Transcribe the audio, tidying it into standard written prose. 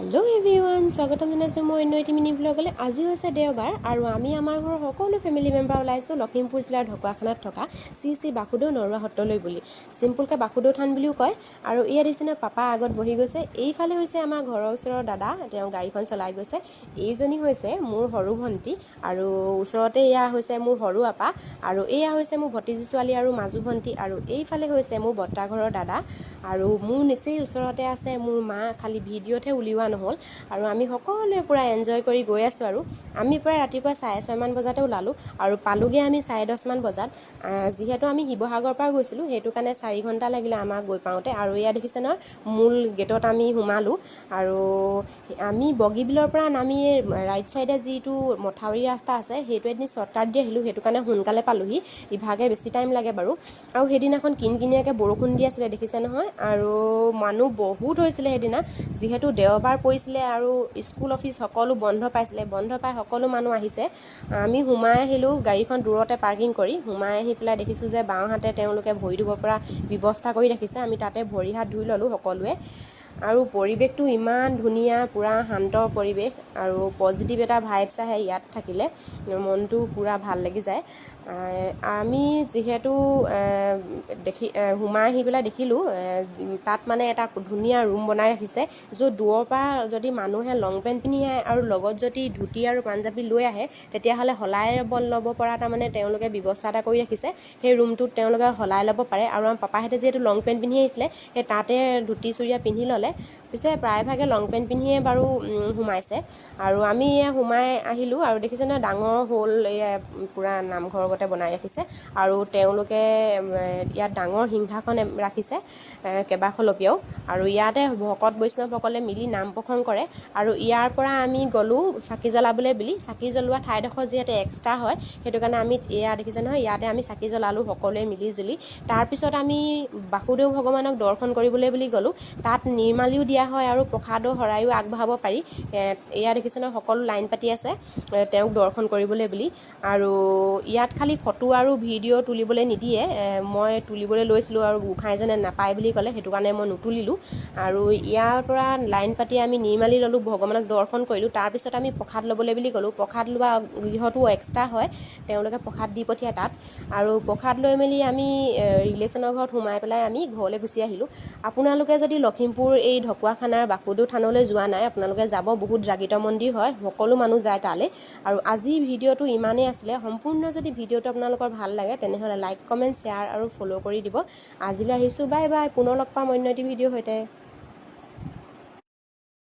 Hello everyone स्वागतम जनाइছো মই অন্য এটি মিনি ব্লগলৈ। আজি হৈছে দেওবাৰ আৰু আমি আমাৰ ঘৰৰ সকলো ফেমিলি মেম্বাৰ ওলাইছো লখিমপুৰ জিলাৰ ঢকুৱাখানাত থকা শ্ৰী বাসুদেৱ নৰুৱা সত্ৰলৈ বুলি। সিম্পলকৈ বাসুদেৱ থান বুলিও কয়। আৰু ইয়াত দিছিলে পাপা আগত বহি গৈছে। এইফালে হৈছে আমাৰ ঘৰৰ ওচৰৰ দাদা, তেওঁ গাড়ীখন চলাই গৈছে। এইজনী হৈছে মোৰ সৰু ভণ্টি আৰু ওচৰতে এয়া হৈছে মোৰ সৰু আপা আৰু এয়া হৈছে মোৰ ভতিজী ছোৱালী আৰু মাজু ভণ্টি আৰু এইফালে হৈছে মোৰ বৰ্তা ঘৰৰ দাদা আৰু মোৰ নিচেই ওচৰতে আছে মোৰ মা। খালি ভিডিঅ'তহে উলিওৱা নহ'ল আৰু আমি সকলোৱে পুৰা এনজয় কৰি গৈ আছোঁ। আৰু আমি প্ৰায় ৰাতিপুৱা 6:30 মান বজাতে ওলালোঁ আৰু পালোগৈ আমি 10:30 মান বজাত। যিহেতু আমি শিৱসাগৰৰ পৰা গৈছিলোঁ সেইটো কাৰণে 4 ঘণ্টা লাগিলে আমাক গৈ পাওঁতে। আৰু এয়া দেখিছে নহয় মূল গেটত আমি সোমালোঁ আৰু আমি বগীবিলৰ পৰা নামি ৰাইট চাইডে যিটো মথাউৰি ৰাস্তা আছে সেইটো এদিন শ্বৰ্টকাট দি আহিলোঁ, সেইটো কাৰণে সোনকালে পালোঁহি। ইভাগে বেছি টাইম লাগে বাৰু। আৰু সেইদিনাখন কিনকিনীয়াকৈ বৰষুণ দি আছিলে দেখিছে নহয় আৰু মানুহ বহুত হৈছিলে সেইদিনা। যিহেতু দেওবাৰ পৰিছিলে আৰু স্কুল অফিচ সকলো বন্ধ পাইছিলে, বন্ধ পাই সকলো মানুহ আহিছে। আমি সোমাই আহিলোঁ গাড়ীখন দূৰতে পাৰ্কিং কৰি। সোমাই আহি পেলাই দেখিছোঁ যে বাওঁহাতে তেওঁলোকে ভৰি ধুব পৰা ব্যৱস্থা কৰি ৰাখিছে। আমি তাতে ভৰি হাত ধুই ল'লোঁ সকলোৱে। আৰু পৰিৱেশটো ইমান ধুনীয়া, পূৰা শান্ত পৰিৱেশ আৰু পজিটিভ এটা ভাইবছ আহে ইয়াত থাকিলে, মনটো পূৰা ভাল লাগি যায়। আমি যিহেতু সোমাই আহি পেলাই দেখিলোঁ তাত মানে এটা ধুনীয়া ৰুম বনাই ৰাখিছে, য'ত দূৰৰ পৰা যদি মানুহে লং পেণ্ট পিন্ধি আহে আৰু লগত যদি ধুতি আৰু পাঞ্জাবী লৈ আহে তেতিয়াহ'লে সলাই ল'ব পৰা তাৰমানে তেওঁলোকে ব্যৱস্থা এটা কৰি ৰাখিছে। সেই ৰুমটোত তেওঁলোকে সলাই ল'ব পাৰে। আৰু আমাৰ পাপাহঁতে যিহেতু লং পেণ্ট পিন্ধি আহিছিলে সেই তাতে ধুতি চুৰিয়া পিন্ধি ল'লে। পিছে প্ৰায়ভাগে লং পেণ্ট পিন্ধিয়ে বাৰু সোমাইছে। আৰু আমি সোমাই আহিলোঁ আৰু দেখিছে নহয় ডাঙৰ হ'ল পূৰা নামঘৰৰ গতে বনাই ৰাখিছে। আৰু তেওঁলোকে ইয়াত ডাঙৰ সিংহাসন ৰাখিছে কেইবাখলপীয়াও। আৰু ইয়াতে ভকত বৈষ্ণৱসকলে মিলি নাম প্ৰসংগ কৰে। আৰু ইয়াৰ পৰা আমি গ'লোঁ চাকি জ্বলাবলৈ বুলি। চাকি জ্বলোৱা ঠাইডোখৰ যিহেতু এক্সট্ৰা হয় সেইটো কাৰণে আমি এয়া দেখিছে নহয় ইয়াতে আমি চাকি জ্বলালোঁ সকলোৱে মিলি জুলি। তাৰপিছত আমি বাসুদেৱ ভগৱানক দৰ্শন কৰিবলৈ বুলি গ'লোঁ। তাত নিৰ্মালিও দিয়া হয় আৰু প্ৰসাদৰ শৰাইও আগবঢ়াব পাৰি। এয়া দেখিছে নহয় সকলো লাইন পাতি আছে তেওঁক দৰ্শন কৰিবলৈ বুলি। আৰু ইয়াত খালি ফটো আৰু ভিডিঅ' তুলিবলৈ নিদিয়ে। মই তুলিবলৈ লৈছিলোঁ আৰু গোঁসাইজনে নাপায় বুলি ক'লে, সেইটো কাৰণে মই নুতুলিলোঁ। আৰু ইয়াৰ পৰা লাইন পাতি আমি নিৰ্মালি ল'লোঁ, ভগৱানক দৰ্শন কৰিলোঁ। তাৰপিছত আমি প্ৰসাদ ল'বলৈ বুলি গ'লোঁ। প্ৰসাদ লোৱা গৃহটো এক্সট্ৰা হয়, তেওঁলোকে প্ৰসাদ দি পঠিয়াই তাত। আৰু প্ৰসাদ লৈ মেলি আমি ৰিলেশ্যনৰ ঘৰত সোমাই পেলাই আমি ঘৰলৈ গুচি আহিলোঁ। আপোনালোকে যদি লখিমপুৰ এই ঢকুৱাখানাৰ বাসুদেৱ থানলৈ যোৱা নাই আপোনালোকে যাব, বহুত জাগৃত মন্দিৰ হয়, সকলো মানুহ যায় তালৈ। আৰু আজিৰ ভিডিঅ'টো ইমানেই আছিলে। সম্পূৰ্ণ যদি ভিডিঅ'টো আপোনালোকৰ ভাল লাগে তেনেহ'লে লাইক, কমেণ্ট, শ্বেয়াৰ আৰু ফ'ল' কৰি দিব। আজিলৈ আহিছোঁ, বাই বাই। পুনৰ লগ পাম অন্য এটি ভিডিঅ'ৰ সৈতে।